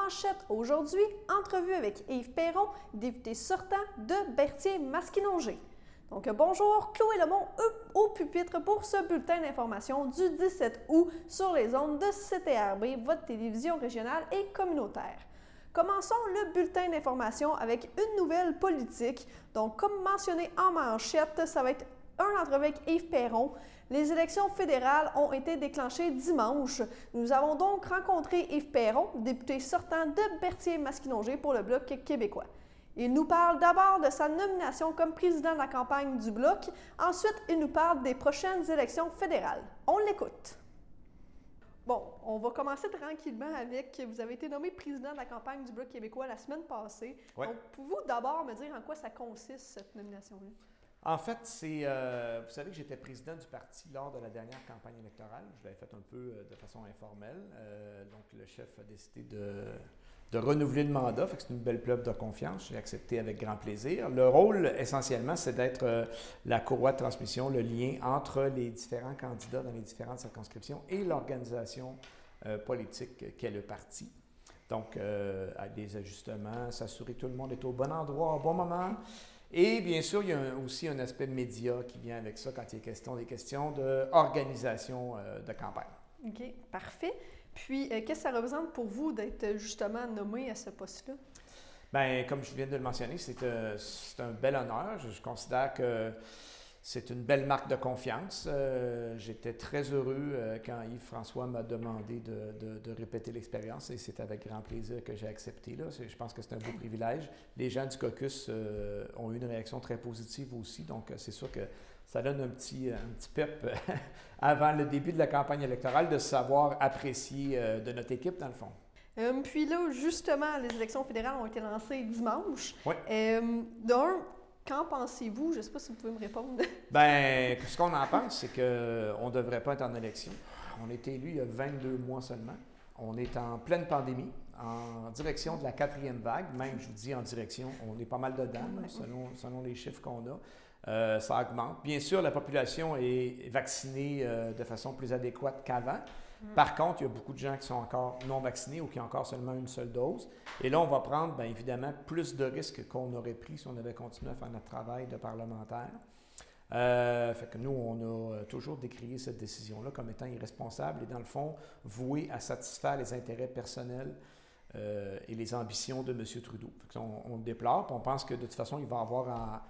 manchette aujourd'hui, entrevue avec Yves Perron, député sortant de Berthier-Masquinongé. Donc bonjour, Chloé Lemont au pupitre pour ce bulletin d'information du 17 août sur les ondes de CTRB, votre télévision régionale et communautaire. Commençons le bulletin d'information avec une nouvelle politique. Donc comme mentionné en manchette, ça va être un entrevue avec Yves Perron. Les élections fédérales ont été déclenchées dimanche. Nous avons donc rencontré Yves Perron, député sortant de Berthier-Masquinongé pour le Bloc québécois. Il nous parle d'abord de sa nomination comme président de la campagne du Bloc. Ensuite, il nous parle des prochaines élections fédérales. On l'écoute. Bon, on va commencer tranquillement avec, vous avez été nommé président de la campagne du Bloc québécois la semaine passée. Ouais. Donc, pouvez-vous d'abord me dire en quoi ça consiste, cette nomination-là? En fait, vous savez que j'étais président du parti lors de la dernière campagne électorale. Je l'avais fait un peu de façon informelle. Donc, le chef a décidé de renouveler le mandat. Fait que c'est une belle preuve de confiance. J'ai accepté avec grand plaisir. Le rôle, essentiellement, c'est d'être la courroie de transmission, le lien entre les différents candidats dans les différentes circonscriptions et l'organisation politique qu'est le parti. Donc, avec des ajustements, s'assurer que tout le monde est au bon endroit, au bon moment. Et bien sûr, il y a aussi un aspect média qui vient avec ça quand il est des questions d'organisation de campagne. OK, parfait. Puis, qu'est-ce que ça représente pour vous d'être justement nommé à ce poste-là? Bien, comme je viens de le mentionner, c'est un bel honneur. Je considère que c'est une belle marque de confiance. J'étais très heureux quand Yves-François m'a demandé de répéter l'expérience et c'est avec grand plaisir que j'ai accepté. Là. Je pense que c'est un beau privilège. Les gens du caucus ont eu une réaction très positive aussi, donc c'est sûr que ça donne un petit pep avant le début de la campagne électorale de savoir apprécier de notre équipe dans le fond. Puis là, justement, les élections fédérales ont été lancées dimanche. Oui. Qu'en pensez-vous? Je ne sais pas si vous pouvez me répondre. Bien, ce qu'on en pense, c'est qu'on ne devrait pas être en élection. On a été élu il y a 22 mois seulement. On est en pleine pandémie, en direction de la 4e vague. Même, je vous dis, en direction, on est pas mal dedans, selon les chiffres qu'on a. Ça augmente. Bien sûr, la population est vaccinée de façon plus adéquate qu'avant. Par contre, il y a beaucoup de gens qui sont encore non vaccinés ou qui ont encore seulement une seule dose. Et là, on va prendre, bien évidemment, plus de risques qu'on aurait pris si on avait continué à faire notre travail de parlementaire. Fait que nous, on a toujours décrié cette décision-là comme étant irresponsable et, dans le fond, vouée à satisfaire les intérêts personnels et les ambitions de M. Trudeau. Fait que on le déplore, puis on pense que, de toute façon, il va avoir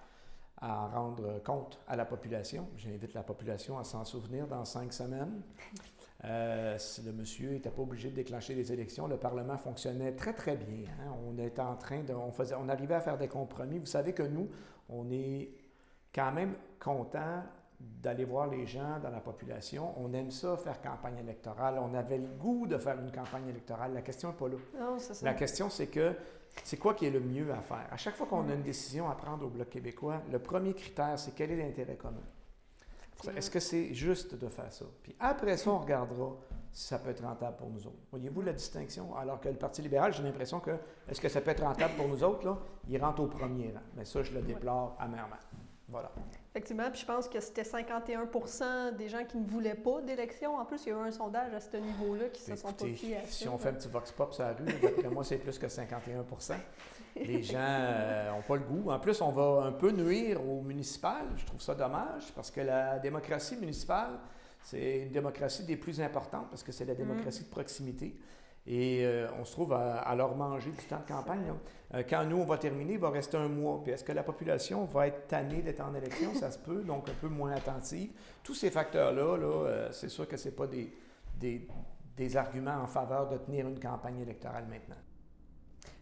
à rendre compte à la population. J'invite la population à s'en souvenir dans 5 semaines. Si le monsieur n'était pas obligé de déclencher les élections, le Parlement fonctionnait très, très bien. Hein? On était en train on arrivait à faire des compromis. Vous savez que nous, on est quand même contents d'aller voir les gens dans la population. On aime ça, faire campagne électorale. On avait le goût de faire une campagne électorale. La question n'est pas là. Non, c'est ça. La question, c'est quoi qui est le mieux à faire? À chaque fois qu'on a une décision à prendre au Bloc québécois, le premier critère, c'est quel est l'intérêt commun? Est-ce que c'est juste de faire ça? Puis après ça, on regardera si ça peut être rentable pour nous autres. Voyez-vous la distinction? Alors que le Parti libéral, j'ai l'impression que, est-ce que ça peut être rentable pour nous autres? Là? Il rentre au premier rang. Mais ça, je le déplore amèrement. Voilà. Effectivement, puis je pense que c'était 51% des gens qui ne voulaient pas d'élection. En plus, il y a eu un sondage à ce niveau-là qui se sont pas fiés à ça. Si on fait un petit vox pop sur la rue, d'après moi, c'est plus que 51%. Les gens n'ont pas le goût. En plus, on va un peu nuire aux municipales. Je trouve ça dommage parce que la démocratie municipale, c'est une démocratie des plus importantes parce que c'est la démocratie de proximité. Et on se trouve à leur manger du temps de campagne. Quand nous, on va terminer, il va rester un mois. Puis est-ce que la population va être tannée d'être en élection? Ça se peut, donc un peu moins attentive. Tous ces facteurs-là, c'est sûr que ce n'est pas des arguments en faveur de tenir une campagne électorale maintenant.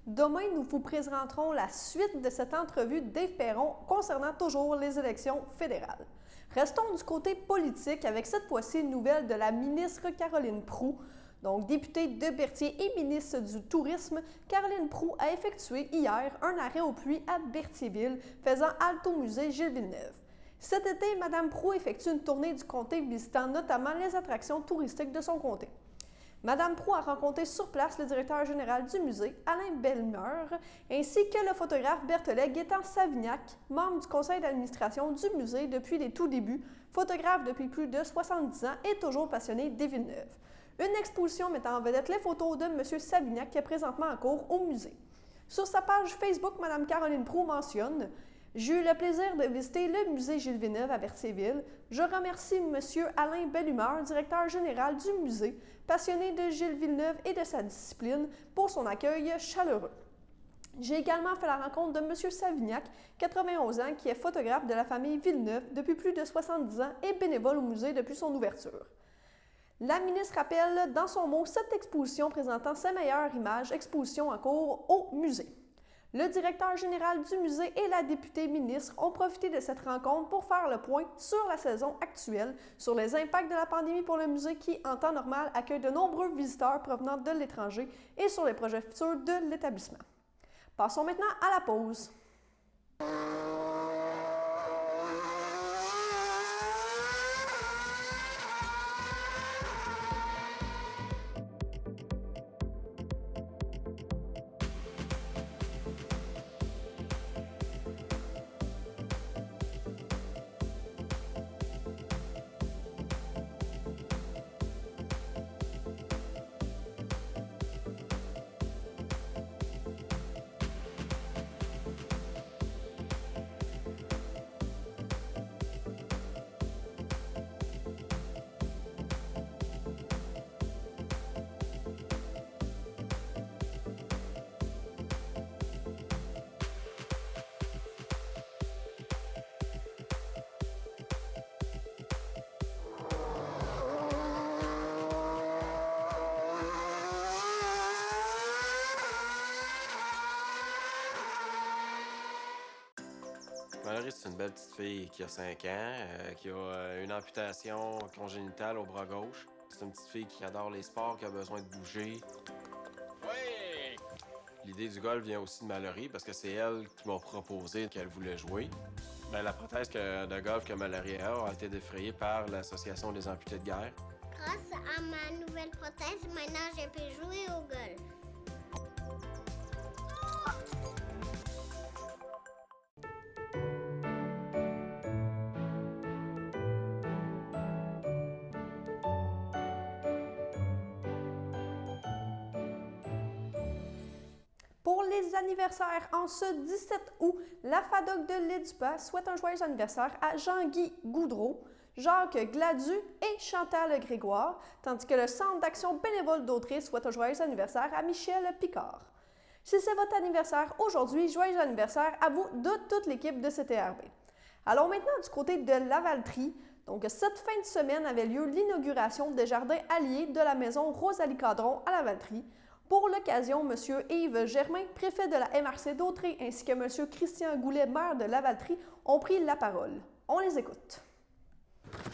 Demain, nous vous présenterons la suite de cette entrevue d'Yves Perron concernant toujours les élections fédérales. Restons du côté politique avec cette fois-ci une nouvelle de la ministre Caroline Proulx. Donc, députée de Berthier et ministre du Tourisme, Caroline Proulx a effectué hier un arrêt aux pluies à Berthierville, faisant halte au musée Gilles Villeneuve. Cet été, Mme Proulx effectue une tournée du comté visitant notamment les attractions touristiques de son comté. Mme Proulx a rencontré sur place le directeur général du musée, Alain Bellemeur, ainsi que le photographe Berthollet Gaétan Savignac, membre du conseil d'administration du musée depuis les tout débuts, photographe depuis plus de 70 ans et toujours passionné des Villeneuve. Une exposition mettant en vedette les photos de M. Savignac qui est présentement en cours au musée. Sur sa page Facebook, Mme Caroline Proulx mentionne « J'ai eu le plaisir de visiter le musée Gilles Villeneuve à Berthierville. Je remercie M. Alain Bellumeur, directeur général du musée, passionné de Gilles Villeneuve et de sa discipline, pour son accueil chaleureux. J'ai également fait la rencontre de M. Savignac, 91 ans, qui est photographe de la famille Villeneuve depuis plus de 70 ans et bénévole au musée depuis son ouverture. La ministre rappelle dans son mot cette exposition présentant ses meilleures images, exposition en cours au musée. Le directeur général du musée et la députée ministre ont profité de cette rencontre pour faire le point sur la saison actuelle, sur les impacts de la pandémie pour le musée qui, en temps normal, accueille de nombreux visiteurs provenant de l'étranger et sur les projets futurs de l'établissement. Passons maintenant à la pause. Valérie, c'est une belle petite fille qui a 5 ans, qui a une amputation congénitale au bras gauche. C'est une petite fille qui adore les sports, qui a besoin de bouger. Oui! L'idée du golf vient aussi de Mallory parce que c'est elle qui m'a proposé qu'elle voulait jouer. La prothèse de golf que Mallory a été défrayée par l'Association des amputés de guerre. Grâce à ma nouvelle prothèse, maintenant je peux jouer au golf. Pour les anniversaires, en ce 17 août, la FADOC de l'Édupas souhaite un joyeux anniversaire à Jean-Guy Goudreau, Jacques Gladu et Chantal Grégoire, tandis que le Centre d'action bénévole d'Autriche souhaite un joyeux anniversaire à Michel Picard. Si c'est votre anniversaire aujourd'hui, joyeux anniversaire à vous de toute l'équipe de CTRB. Allons maintenant du côté de Lavaltrie. Donc, cette fin de semaine avait lieu l'inauguration des jardins alliés de la maison Rosalie Cadron à Lavaltrie. Pour l'occasion, M. Yves Germain, préfet de la MRC d'Autrey, ainsi que M. Christian Goulet, maire de Lavaltrie, ont pris la parole. On les écoute.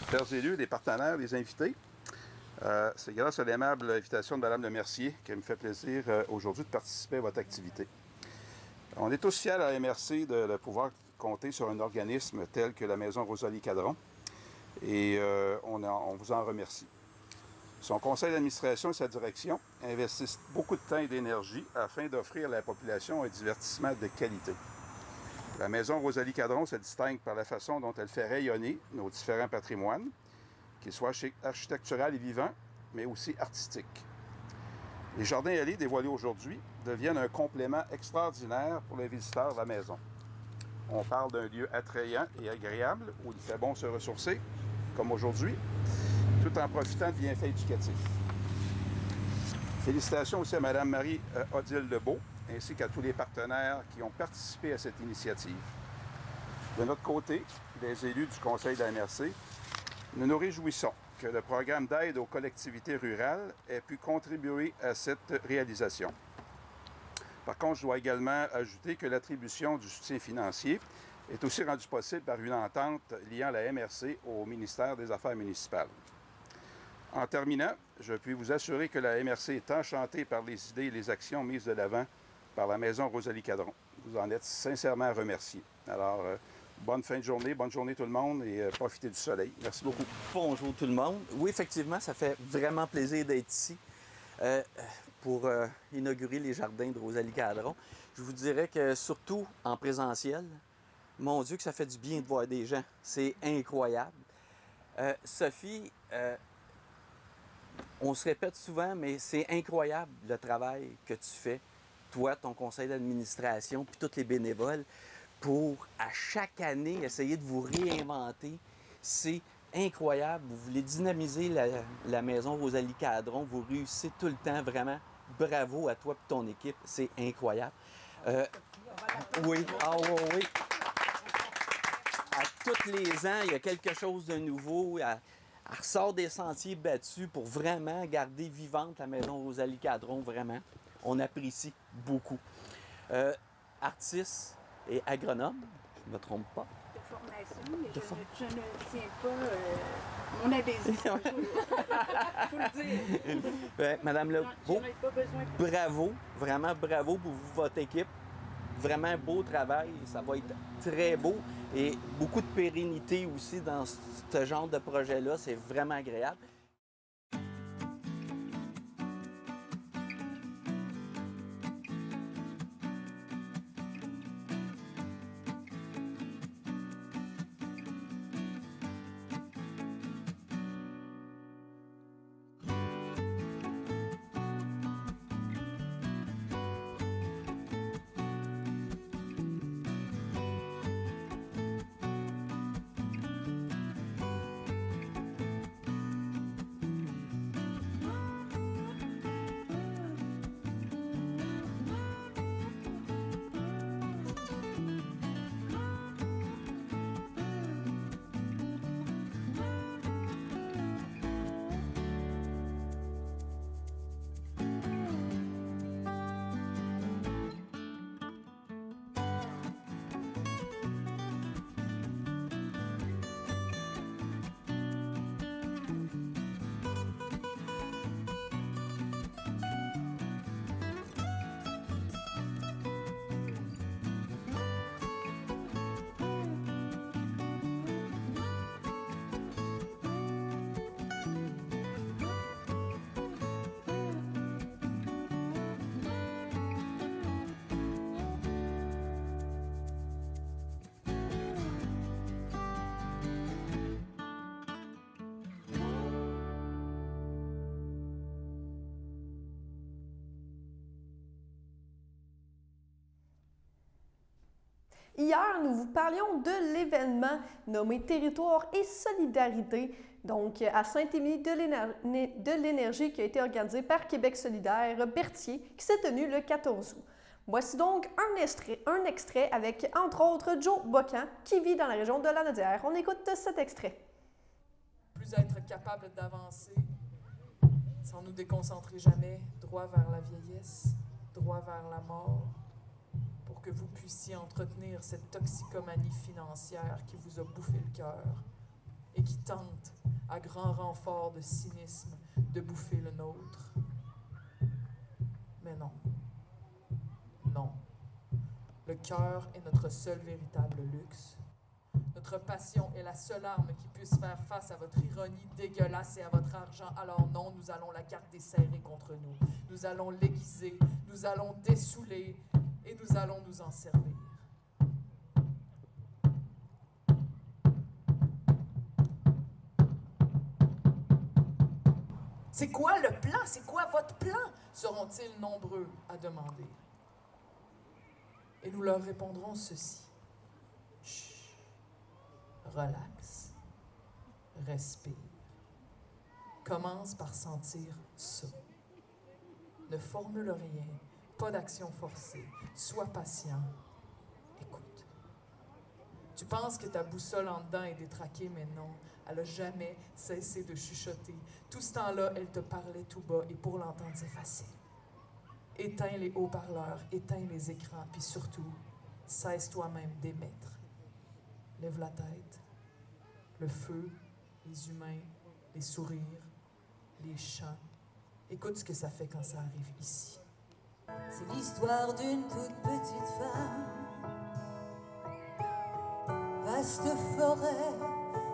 Chers élus, les partenaires, les invités, c'est grâce à l'aimable invitation de Mme Lemercier qu'il me fait plaisir aujourd'hui de participer à votre activité. On est tous fiers à la MRC de pouvoir compter sur un organisme tel que la Maison Rosalie Cadron et on vous en remercie. Son conseil d'administration et sa direction investissent beaucoup de temps et d'énergie afin d'offrir à la population un divertissement de qualité. La Maison Rosalie Cadron se distingue par la façon dont elle fait rayonner nos différents patrimoines, qu'ils soient architecturaux et vivants, mais aussi artistiques. Les jardins allés dévoilés aujourd'hui deviennent un complément extraordinaire pour les visiteurs de la maison. On parle d'un lieu attrayant et agréable où il fait bon se ressourcer, comme aujourd'hui, tout en profitant de bienfaits éducatifs. Félicitations aussi à Mme Marie-Odile Lebeau, ainsi qu'à tous les partenaires qui ont participé à cette initiative. De notre côté, les élus du Conseil de la MRC, nous nous réjouissons que le programme d'aide aux collectivités rurales ait pu contribuer à cette réalisation. Par contre, je dois également ajouter que l'attribution du soutien financier est aussi rendue possible par une entente liant la MRC au ministère des Affaires municipales. En terminant, je puis vous assurer que la MRC est enchantée par les idées et les actions mises de l'avant par la Maison Rosalie Cadron. Vous en êtes sincèrement remerciés. Alors, bonne fin de journée, bonne journée tout le monde et profitez du soleil. Merci beaucoup. Bonjour tout le monde. Oui, effectivement, ça fait vraiment plaisir d'être ici pour inaugurer les jardins de Rosalie Cadron. Je vous dirais que surtout en présentiel, mon Dieu que ça fait du bien de voir des gens. C'est incroyable. Sophie, On se répète souvent, mais c'est incroyable le travail que tu fais, toi, ton conseil d'administration, puis tous les bénévoles, pour à chaque année essayer de vous réinventer. C'est incroyable. Vous voulez dynamiser la maison Rosalie Cadron. Vous réussissez tout le temps, vraiment. Bravo à toi et ton équipe. C'est incroyable. Oui, oui. À tous les ans, il y a quelque chose de nouveau. Elle ressort des sentiers battus pour vraiment garder vivante la maison Rosalie Cadron, vraiment. On apprécie beaucoup. Artiste et agronome, je ne me trompe pas. De formation, mais je ne tiens pas mon adhésion. Il faut le dire. Madame Lebeau, J'en ai pas besoin. bravo, vraiment bravo pour vous, votre équipe. Vraiment beau travail, ça va être très beau et beaucoup de pérennité aussi dans ce genre de projet-là, c'est vraiment agréable. Hier, nous vous parlions de l'événement nommé Territoire et Solidarité, donc à Saint-Émilie de l'Énergie, qui a été organisé par Québec solidaire Berthier, qui s'est tenu le 14 août. Voici donc un extrait avec, entre autres, Joe Bocan, qui vit dans la région de la Naudière. On écoute cet extrait. Plus être capable d'avancer sans nous déconcentrer jamais, droit vers la vieillesse, droit vers la mort, pour que vous puissiez entretenir cette toxicomanie financière qui vous a bouffé le cœur et qui tente, à grand renfort de cynisme, de bouffer le nôtre. Mais non. Non. Le cœur est notre seul véritable luxe. Notre passion est la seule arme qui puisse faire face à votre ironie dégueulasse et à votre argent. Alors non, nous allons la garder serrée contre nous. Nous allons l'aiguiser, nous allons dessouler et nous allons nous en servir. C'est quoi le plan? C'est quoi votre plan? Seront-ils nombreux à demander? Et nous leur répondrons ceci. Chut, relax, respire. Commence par sentir ça. Ne formule rien, pas d'action forcée. Sois patient. Écoute. Tu penses que ta boussole en dedans est détraquée, mais non. Elle n'a jamais cessé de chuchoter. Tout ce temps-là, elle te parlait tout bas, et pour l'entendre, c'est facile. Éteins les haut-parleurs, éteins les écrans, puis surtout, cesse toi-même d'émettre. Lève la tête. Le feu, les humains, les sourires, les chants. Écoute ce que ça fait quand ça arrive ici. C'est l'histoire d'une toute petite femme. Vaste forêt,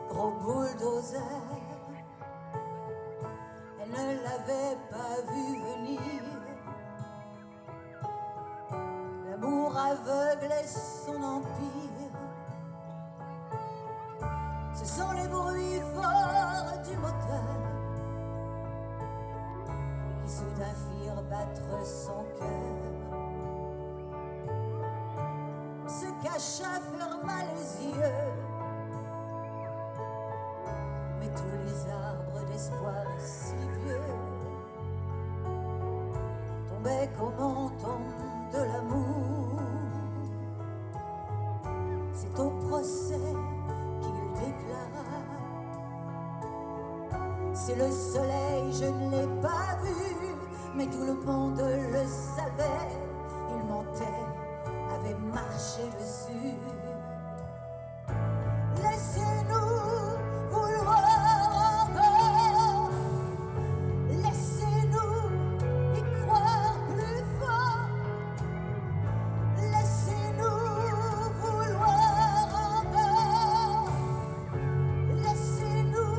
gros bulldozer. Elle ne l'avait pas vu venir. L'amour aveuglait son empire. Ce sont les bruits forts du moteur battre son cœur. On se cacha, ferma les yeux, mais tous les arbres d'espoir si vieux tombaient comme on tombe de l'amour. C'est au procès qu'il déclara: c'est le soleil, je ne l'ai pas vu, mais tout le monde le savait. Il mentait, avait marché dessus. Laissez-nous vouloir encore, laissez-nous y croire plus fort, laissez-nous vouloir encore, laissez-nous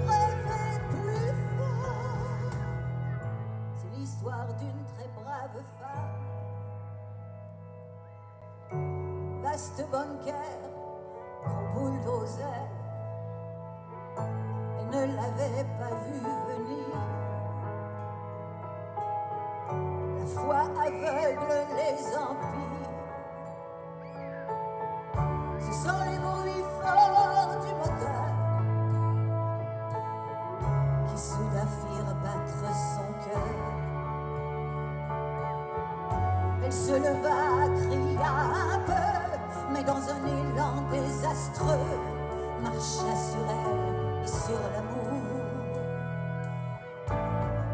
rêver plus fort. C'est l'histoire d'une très brave femme, vaste bunker, gros bulldozer. Elle ne l'avait pas vu venir. La foi aveugle les empires. Ce sont les bruits forts du moteur qui soudain firent battre son cœur. Elle se leva, cria un peu, mais dans un élan désastreux, marcha sur elle et sur l'amour.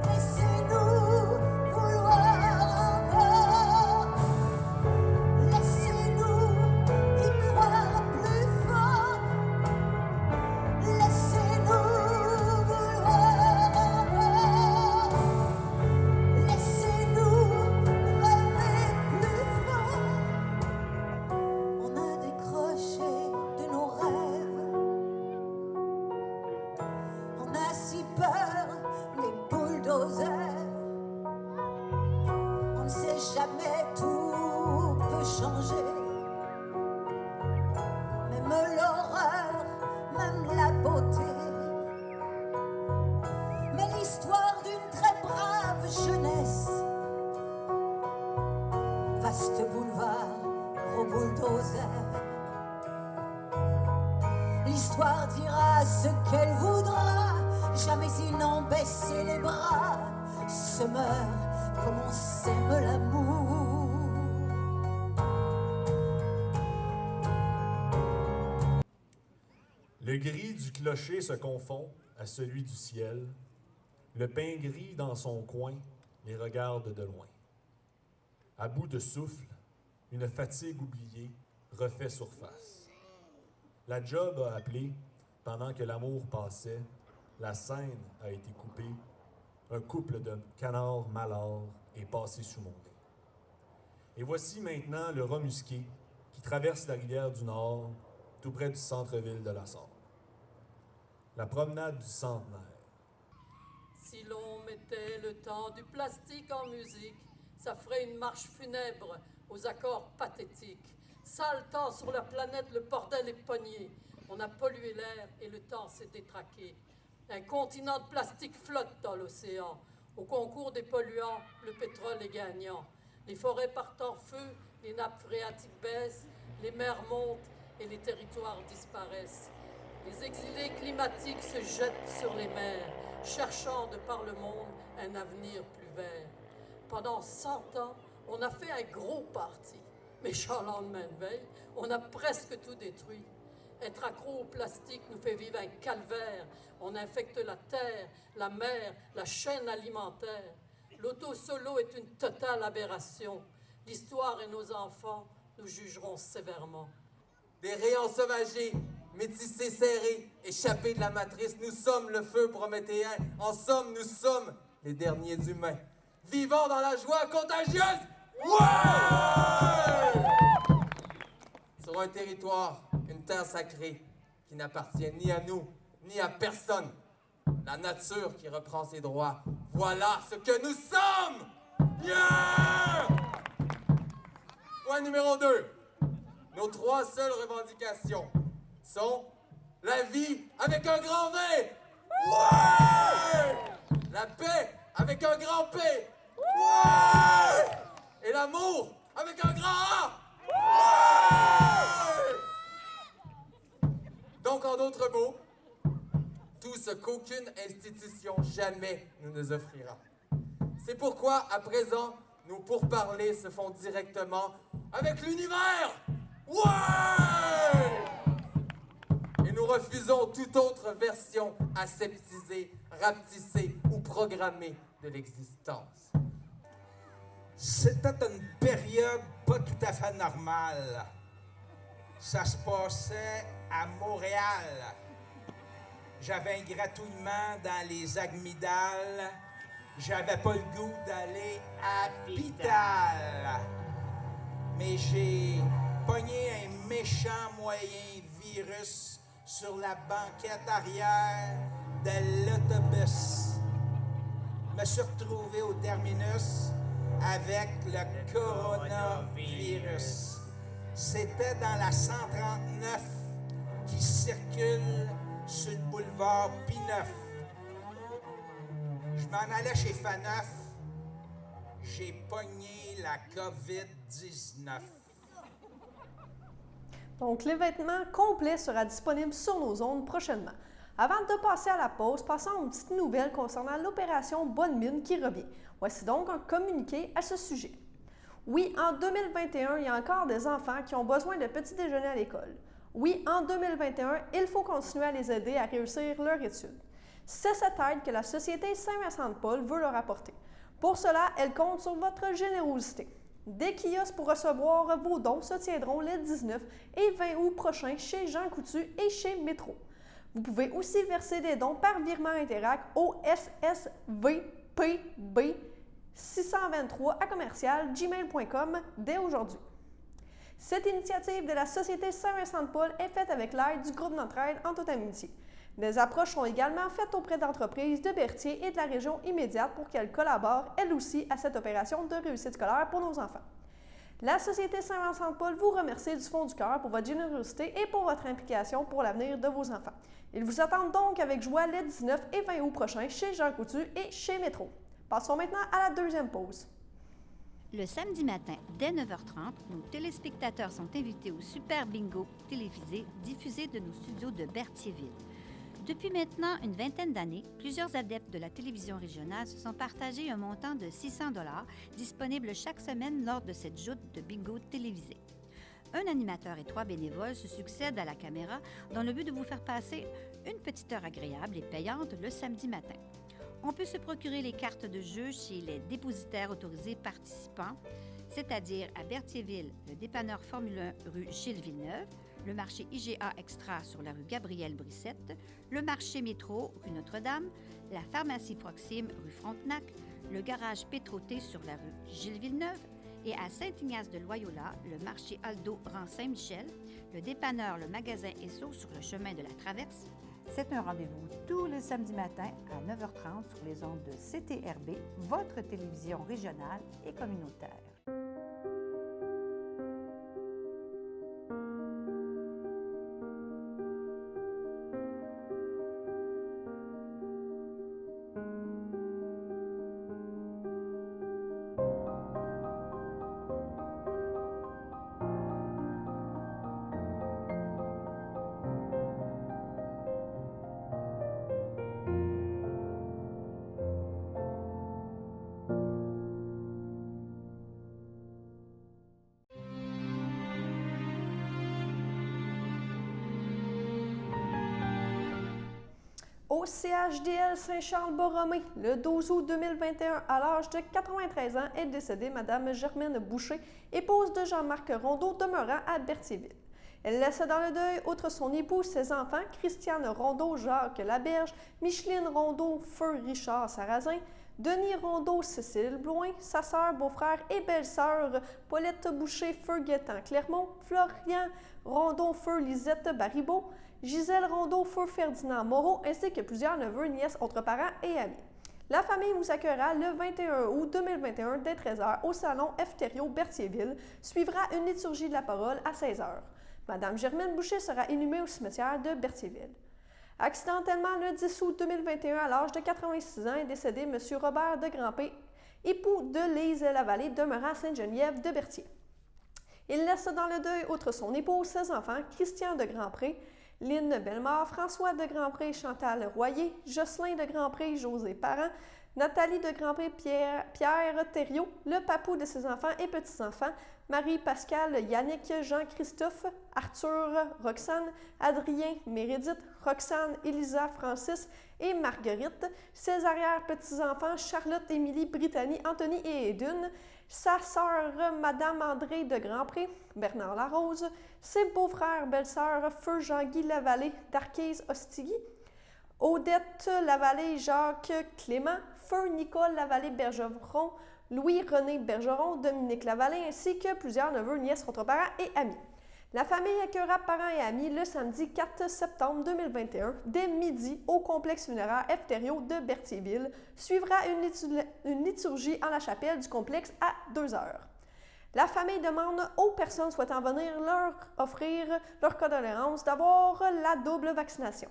Laissez-nous vouloir encore, laissez-nous y croire plus fort, laissez-nous vouloir encore, laissez-nous rêver plus fort. On a décroché de nos rêves, on a si peur des bulldozers. On ne sait jamais, tout peut changer, même l'horreur, même la beauté. Mais l'histoire d'une très brave jeunesse, vaste boulevard, gros bulldozer. L'histoire dira ce qu'elle voudra, jamais ils n'ont baissé les bras, se meurt comme on s'aime l'amour. Le gris du clocher se confond à celui du ciel. Le pain gris dans son coin les regarde de loin. À bout de souffle, une fatigue oubliée refait surface. La job a appelé pendant que l'amour passait. La scène a été coupée. Un couple de canards malards est passé sous mon nez. Et voici maintenant le rat musqué qui traverse la rivière du Nord, tout près du centre-ville de la Sarre. La promenade du centenaire. Si l'on mettait le temps du plastique en musique, ça ferait une marche funèbre aux accords pathétiques. Sale temps sur la planète, le bordel est pogné. On a pollué l'air et le temps s'est détraqué. Un continent de plastique flotte dans l'océan. Au concours des polluants, le pétrole est gagnant. Les forêts partent en feu, les nappes phréatiques baissent, les mers montent et les territoires disparaissent. Les exilés climatiques se jettent sur les mers, cherchant de par le monde un avenir plus vert. Pendant 100 ans, on a fait un gros parti. Méchant lendemain de veille, on a presque tout détruit. Être accro au plastique nous fait vivre un calvaire. On infecte la terre, la mer, la chaîne alimentaire. L'auto-solo est une totale aberration. L'histoire et nos enfants nous jugeront sévèrement. Des rayons sauvagés, métissés serrés, échappés de la matrice, nous sommes le feu prométhéen. En somme, nous sommes les derniers humains. Vivons dans la joie contagieuse! Ouais! Sur un territoire, une terre sacrée qui n'appartient ni à nous, ni à personne. La nature qui reprend ses droits. Voilà ce que nous sommes! Yeah! Point numéro 2. Nos 3 seules revendications sont la vie avec un grand V! Ouais! La paix avec un grand P! Ouais! Et l'amour avec un grand A! Ouais! Donc, en d'autres mots, tout ce qu'aucune institution jamais ne nous offrira. C'est pourquoi, à présent, nos pourparlers se font directement avec l'univers! Ouais! Et nous refusons toute autre version aseptisée, rapetissée ou programmée de l'existence. C'était une période pas tout à fait normale. Ça se passait à Montréal. J'avais un gratouillement dans les amygdales. J'avais pas le goût d'aller à l'hôpital. Mais j'ai pogné un méchant moyen virus sur la banquette arrière de l'autobus. Me suis retrouvé au terminus avec le coronavirus. C'était dans la 139 qui circule sur le boulevard P9. Je m'en allais chez Faneuf. J'ai pogné la COVID-19. Donc, l'événement complet sera disponible sur nos ondes prochainement. Avant de passer à la pause, passons à une petite nouvelle concernant l'opération Bonne Mine qui revient. Voici donc un communiqué à ce sujet. Oui, en 2021, il y a encore des enfants qui ont besoin de petit déjeuner à l'école. Oui, en 2021, il faut continuer à les aider à réussir leur étude. C'est cette aide que la Société Saint-Vincent-de-Paul veut leur apporter. Pour cela, elle compte sur votre générosité. Des kiosques pour recevoir vos dons se tiendront les 19 et 20 août prochains chez Jean Coutu et chez Métro. Vous pouvez aussi verser des dons par virement Interac au SSVPB 623 à commercial-gmail.com dès aujourd'hui. Cette initiative de la Société Saint-Vincent-de-Paul est faite avec l'aide du groupe Notre-Aide en toute amitié. Des approches sont également faites auprès d'entreprises de Berthier et de la région immédiate pour qu'elles collaborent, elles aussi, à cette opération de réussite scolaire pour nos enfants. La Société Saint-Vincent-de-Paul vous remercie du fond du cœur pour votre générosité et pour votre implication pour l'avenir de vos enfants. Ils vous attendent donc avec joie les 19 et 20 août prochains chez Jean Coutu et chez Métro. Passons maintenant à la deuxième pause. Le samedi matin, dès 9h30, nos téléspectateurs sont invités au Super Bingo télévisé diffusé de nos studios de Berthierville. Depuis maintenant une vingtaine d'années, plusieurs adeptes de la télévision régionale se sont partagés un montant de 600 $ disponible chaque semaine lors de cette joute de bingo télévisé. Un animateur et 3 bénévoles se succèdent à la caméra dans le but de vous faire passer une petite heure agréable et payante le samedi matin. On peut se procurer les cartes de jeu chez les dépositaires autorisés participants, c'est-à-dire à Berthierville, le dépanneur Formule 1 rue Gilles Villeneuve, le marché IGA Extra sur la rue Gabrielle Brissette, le marché Métro rue Notre-Dame, la pharmacie Proxime rue Frontenac, le garage Pétroté sur la rue Gilles Villeneuve et à Saint-Ignace de Loyola, le marché Aldo rang Saint-Michel, le dépanneur Le Magasin Esso sur le chemin de la Traverse. C'est un rendez-vous tous les samedis matins à 9h30 sur les ondes de CTRB, votre télévision régionale et communautaire. Au CHDL Saint-Charles-Borromée, le 12 août 2021, à l'âge de 93 ans, est décédée Mme Germaine Boucher, épouse de Jean-Marc Rondeau, demeurant à Berthierville. Elle laissait dans le deuil, outre son époux, ses enfants, Christiane Rondeau, Jacques Laberge, Micheline Rondeau, Feu Richard Sarrazin, Denis Rondeau, Cécile Bloin, sa sœur, beau-frère et belle-sœur, Paulette Boucher, Feu Guettan Clermont, Florian Rondeau, Feu Lisette Baribeau, Gisèle Rondeau, Feu Ferdinand Moreau, ainsi que plusieurs neveux, nièces, autres parents et amis. La famille vous accueillera le 21 août 2021 dès 13h au salon F. Thériault, Berthierville. Suivra une liturgie de la parole à 16h. Madame Germaine Boucher sera inhumée au cimetière de Berthierville. Accidentellement, le 10 août 2021, à l'âge de 86 ans, est décédé M. Robert de Grandpé, époux de Lise Lavallée, demeurant à Sainte-Geneviève de Berthier. Il laisse dans le deuil, outre son épouse, ses enfants, Christian de Grandpré, Lynne Bellemare, François de Grandpré, Chantal Royer, Jocelyn de Grandpré, José Parent, Nathalie de Grandpré, Pierre Thériault, le papou de ses enfants et petits-enfants, Marie-Pascale, Yannick, Jean-Christophe, Arthur, Roxane, Adrien, Mérédith, Roxane, Elisa, Francis et Marguerite, ses arrière-petits-enfants, Charlotte, Émilie, Brittany, Anthony et Edune, sa sœur, Madame André de Grandpré, Bernard Larose, ses beaux-frères, belles-sœurs, Feu Jean-Guy Lavallée, d'Arquise, Ostigui, Odette Lavallée, Jacques Clément, Feu Nicole Lavallée Bergeron, Louis-René Bergeron, Dominique Lavallée, ainsi que plusieurs neveux, nièces, autres parents et amis. La famille accueillera parents et amis le samedi 4 septembre 2021, dès midi, au complexe funéraire F. Thériault de Berthierville. Suivra une liturgie en la chapelle du complexe à 2 heures. La famille demande aux personnes souhaitant venir leur offrir leur condoléances d'avoir la double vaccination.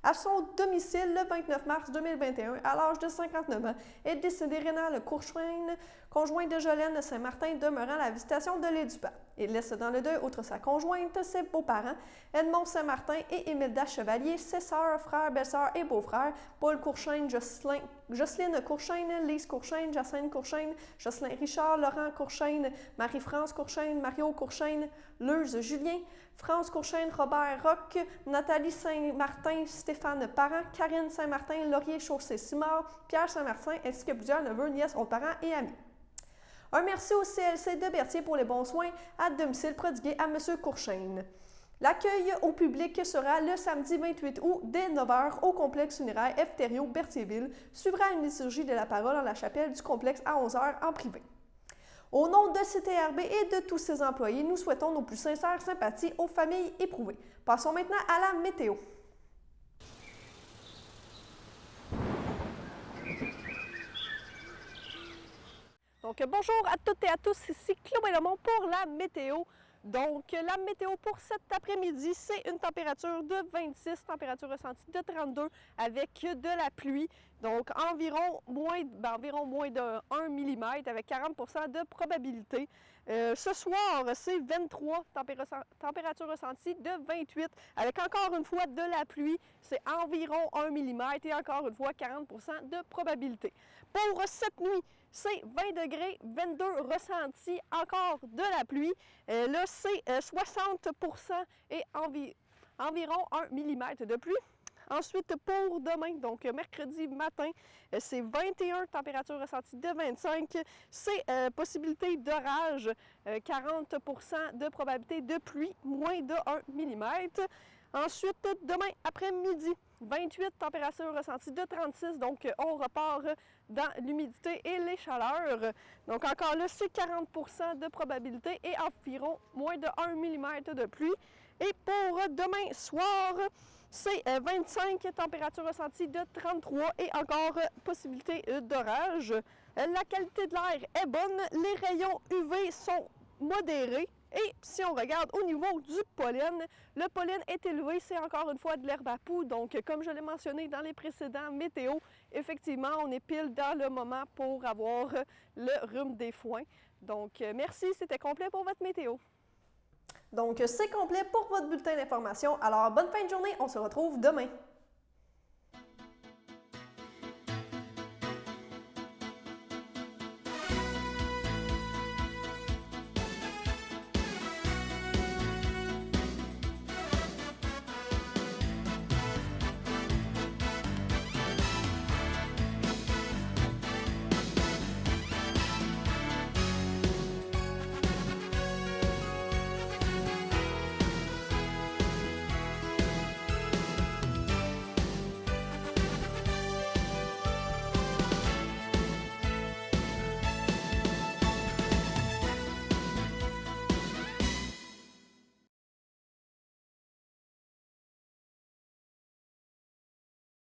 À son domicile, le 29 mars 2021, à l'âge de 59 ans, est décédé Rénal Courchaine, conjoint de Jolène Saint-Martin, demeurant à la visitation de l'Édupat. Il laisse dans le deuil, outre sa conjointe, ses beaux-parents, Edmond Saint-Martin et Émilda Chevalier, ses sœurs, frères, belles-sœurs et beaux-frères, Paul Courchaine, Jocelyne Courchaine, Lise Courchaine, Jacinthe Courchaine, Jocelyn Richard, Laurent Courchaine, Marie-France Courchaine, Mario Courchaine, Leuze Julien, France Courchaine, Robert Roch, Nathalie Saint-Martin, Stéphane Parent, Karine Saint-Martin, Laurier Chaussé-Simard, Pierre Saint-Martin, ainsi que plusieurs neveux, nièces, autres parents et amis. Un merci au CLC de Berthier pour les bons soins à domicile prodigués à M. Courchaine. L'accueil au public sera le samedi 28 août dès 9h au complexe funéraire F. Thériault, Berthierville. Suivra une liturgie de la parole en la chapelle du complexe à 11h en privé. Au nom de CTRB et de tous ses employés, nous souhaitons nos plus sincères sympathies aux familles éprouvées. Passons maintenant à la météo. Donc, bonjour à toutes et à tous, ici Chloé Lemont pour la météo. Donc, la météo pour cet après-midi, c'est une température de 26, température ressentie de 32 avec de la pluie. Donc, environ moins de 1 mm avec 40 de probabilité. Ce soir, c'est 23, température ressentie de 28 avec encore une fois de la pluie. C'est environ 1 mm et encore une fois 40 de probabilité. Pour cette nuit, c'est 20 degrés, 22 ressentis, encore de la pluie. Là, c'est 60 et environ 1 mm de pluie. Ensuite, pour demain, donc mercredi matin, c'est 21, température ressentie de 25. C'est possibilité d'orage, 40 de probabilité de pluie, moins de 1 mm. Ensuite, demain après-midi, 28, température ressentie de 36, donc on repart dans l'humidité et les chaleurs. Donc encore là, c'est 40 de probabilité et environ moins de 1 mm de pluie. Et pour demain soir, c'est 25, température ressentie de 33 et encore possibilité d'orage. La qualité de l'air est bonne, les rayons UV sont modérés. Et si on regarde au niveau du pollen, le pollen est élevé, c'est encore une fois de l'herbe à poux. Donc, comme je l'ai mentionné dans les précédents météos, effectivement, on est pile dans le moment pour avoir le rhume des foins. Donc, merci, c'était complet pour votre météo. Donc, c'est complet pour votre bulletin d'information. Alors, bonne fin de journée, on se retrouve demain.